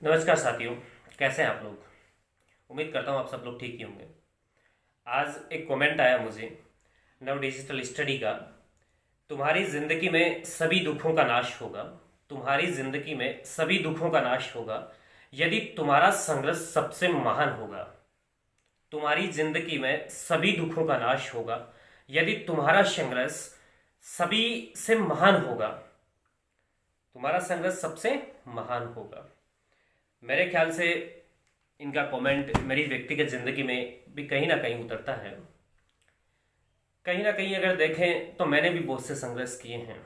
नमस्कार साथियों, कैसे हैं आप लोग। उम्मीद करता हूँ आप सब लोग ठीक ही होंगे। आज एक कमेंट आया मुझे नव डिजिटल स्टडी का। तुम्हारी ज़िंदगी में सभी दुखों का नाश होगा। तुम्हारी ज़िंदगी में सभी दुखों का नाश होगा यदि तुम्हारा संघर्ष सबसे महान होगा। तुम्हारी ज़िंदगी में सभी दुखों का नाश होगा यदि तुम्हारा संघर्ष सभी से महान होगा। तुम्हारा संघर्ष सबसे महान होगा। मेरे ख्याल से इनका कमेंट मेरी व्यक्तिगत ज़िंदगी में भी कहीं ना कहीं उतरता है। कहीं ना कहीं अगर देखें तो मैंने भी बहुत से संघर्ष किए हैं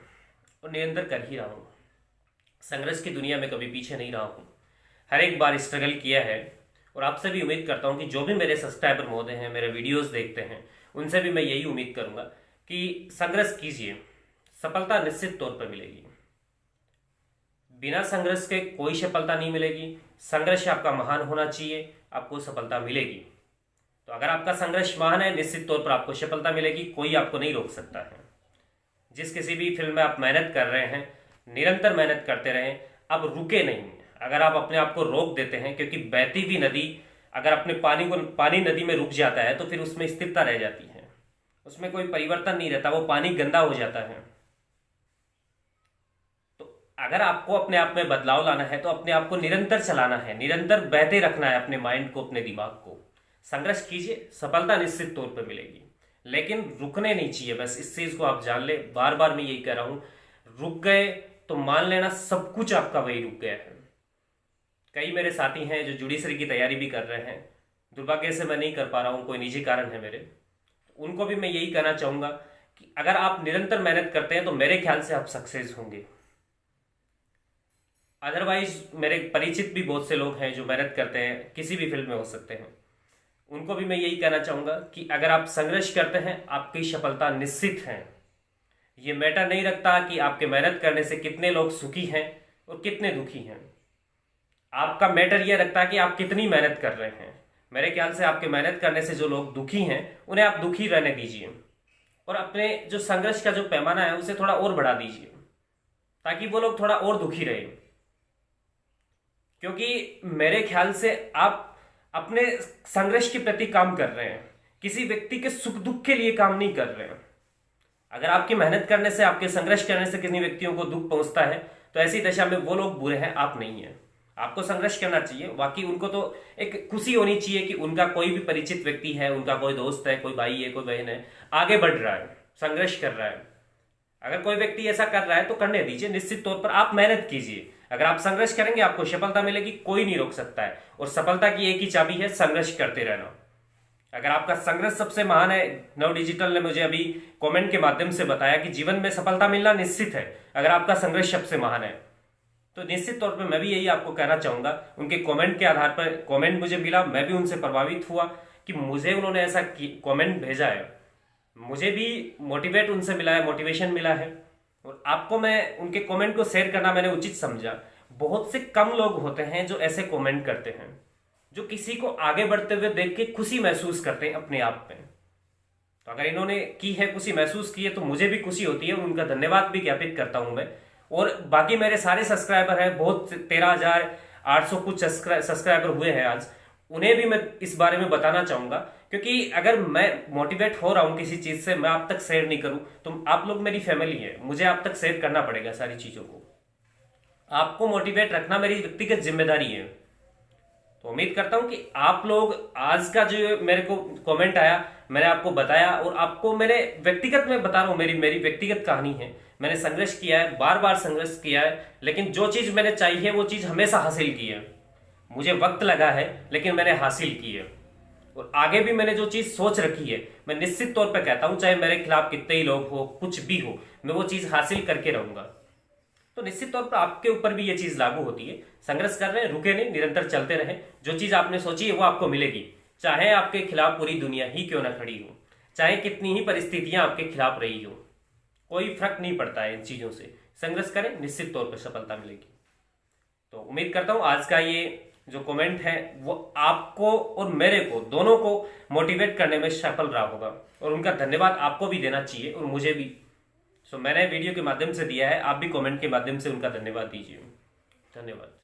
और निरंतर कर ही रहा हूँ। संघर्ष की दुनिया में कभी पीछे नहीं रहा हूँ, हर एक बार स्ट्रगल किया है। और आपसे भी उम्मीद करता हूँ कि जो भी मेरे सब्सक्राइबर महोदय हैं, मेरे वीडियोस देखते हैं, उनसे भी मैं यही उम्मीद करूँगा कि संघर्ष कीजिए, सफलता निश्चित तौर पर मिलेगी। बिना संघर्ष के कोई सफलता नहीं मिलेगी। संघर्ष आपका महान होना चाहिए, आपको सफलता मिलेगी। तो अगर आपका संघर्ष महान है, निश्चित तौर पर आपको सफलता मिलेगी, कोई आपको नहीं रोक सकता है। जिस किसी भी फील्ड में आप मेहनत कर रहे हैं, निरंतर मेहनत करते रहें, अब रुके नहीं। अगर आप अपने आप को रोक देते हैं, क्योंकि बहती हुई नदी अगर अपने पानी नदी में रुक जाता है तो फिर उसमें स्थिरता रह जाती है, उसमें कोई परिवर्तन नहीं रहता, वो पानी गंदा हो जाता है। अगर आपको अपने आप में बदलाव लाना है तो अपने आप को निरंतर चलाना है, निरंतर बहते रखना है अपने माइंड को, अपने दिमाग को। संघर्ष कीजिए, सफलता निश्चित तौर पर मिलेगी, लेकिन रुकने नहीं चाहिए। बस इस चीज को आप जान ले, बार बार मैं यही कह रहा हूं। रुक गए तो मान लेना सब कुछ आपका वही रुक गया है। कई मेरे साथी हैं जो जुडिशरी की तैयारी भी कर रहे हैं, दुर्भाग्य से मैं नहीं कर पा रहा हूं, कोई निजी कारण है मेरे। उनको भी मैं यही कहना चाहूंगा कि अगर आप निरंतर मेहनत करते हैं तो मेरे ख्याल से आप सक्सेस होंगे। अदरवाइज मेरे परिचित भी बहुत से लोग हैं जो मेहनत करते हैं, किसी भी फील्ड में हो सकते हैं। उनको भी मैं यही कहना चाहूँगा कि अगर आप संघर्ष करते हैं, आपकी सफलता निश्चित है। ये मैटर नहीं रखता कि आपके मेहनत करने से कितने लोग सुखी हैं और कितने दुखी हैं। आपका मैटर यह रखता है कि आप कितनी मेहनत कर रहे हैं। मेरे ख्याल से आपके मेहनत करने से जो लोग दुखी हैं, उन्हें आप दुखी रहने दीजिए और अपने जो संघर्ष का जो पैमाना है उसे थोड़ा और बढ़ा दीजिए, ताकि वो लोग थोड़ा और दुखी रहे। क्योंकि मेरे ख्याल से आप अपने संघर्ष के प्रति काम कर रहे हैं, किसी व्यक्ति के सुख दुख के लिए काम नहीं कर रहे हैं। अगर आपकी मेहनत करने से, आपके संघर्ष करने से किन्हीं व्यक्तियों को दुख पहुंचता है तो ऐसी दशा में वो लोग बुरे हैं, आप नहीं हैं। आपको संघर्ष करना चाहिए। बाकी उनको तो एक खुशी होनी चाहिए कि उनका कोई भी परिचित व्यक्ति है, उनका कोई दोस्त है, कोई भाई है, कोई बहन है, आगे बढ़ रहा है, संघर्ष कर रहा है। अगर कोई व्यक्ति ऐसा कर रहा है तो करने दीजिए, निश्चित तौर पर आप मेहनत कीजिए। अगर आप संघर्ष करेंगे आपको सफलता मिलेगी, कोई नहीं रोक सकता है। और सफलता की एक ही चाबी है, संघर्ष करते रहना। अगर आपका संघर्ष सबसे महान है, नव डिजिटल ने मुझे अभी कमेंट के माध्यम से बताया कि जीवन में सफलता मिलना निश्चित है अगर आपका संघर्ष सबसे महान है, तो निश्चित तौर पर मैं भी यही आपको कहना चाहूंगा। उनके कमेंट के आधार पर कमेंट मुझे मिला, मैं भी उनसे प्रभावित हुआ कि मुझे उन्होंने ऐसा कमेंट भेजा है, मुझे भी मोटिवेट उनसे मिला है, मोटिवेशन मिला है। और आपको मैं उनके कमेंट को शेयर करना मैंने उचित समझा। बहुत से कम लोग होते हैं जो ऐसे कमेंट करते हैं, जो किसी को आगे बढ़ते हुए देख के खुशी महसूस करते हैं अपने आप में। तो अगर इन्होंने की है, खुशी महसूस की है, तो मुझे भी खुशी होती है, उनका धन्यवाद भी ज्ञापित करता हूं मैं। और बाकी मेरे सारे सब्सक्राइबर हैं, बहुत 13,800 कुछ सब्सक्राइबर हुए हैं आज, उन्हें भी मैं इस बारे में बताना चाहूंगा। क्योंकि अगर मैं मोटिवेट हो रहा हूं किसी चीज से, मैं आप तक शेयर नहीं करूं तो आप लोग मेरी फैमिली है, मुझे आप तक शेयर करना पड़ेगा सारी चीजों को। आपको मोटिवेट रखना मेरी व्यक्तिगत जिम्मेदारी है। तो उम्मीद करता हूं कि आप लोग आज का जो मेरे को कमेंट आया, मैंने आपको बताया, और आपको मैंने व्यक्तिगत में बता रहा हूं, मेरी व्यक्तिगत कहानी है। मैंने संघर्ष किया है, बार बार संघर्ष किया है, लेकिन जो चीज मैंने चाहिए है वो चीज हमेशा हासिल की है। मुझे वक्त लगा है लेकिन मैंने हासिल की है। और आगे भी मैंने जो चीज सोच रखी है, मैं निश्चित तौर पर कहता हूं, चाहे मेरे खिलाफ कितने ही लोग हो, कुछ भी हो, मैं वो चीज हासिल करके रहूंगा। तो निश्चित तौर पर आपके ऊपर भी ये चीज लागू होती है। संघर्ष कर रहे हैं, रुके नहीं, निरंतर चलते रहे। जो चीज आपने सोची है वो आपको मिलेगी, चाहे आपके खिलाफ पूरी दुनिया ही क्यों ना खड़ी हो, चाहे कितनी ही परिस्थितियां आपके खिलाफ रही हो, कोई फर्क नहीं पड़ता है इन चीजों से। संघर्ष करें, निश्चित तौर पर सफलता मिलेगी। तो उम्मीद करता हूं आज का ये जो कमेंट है वो आपको और मेरे को, दोनों को मोटिवेट करने में सफल रहा होगा। और उनका धन्यवाद आपको भी देना चाहिए और मुझे भी। मैंने वीडियो के माध्यम से दिया है, आप भी कमेंट के माध्यम से उनका धन्यवाद दीजिए। धन्यवाद।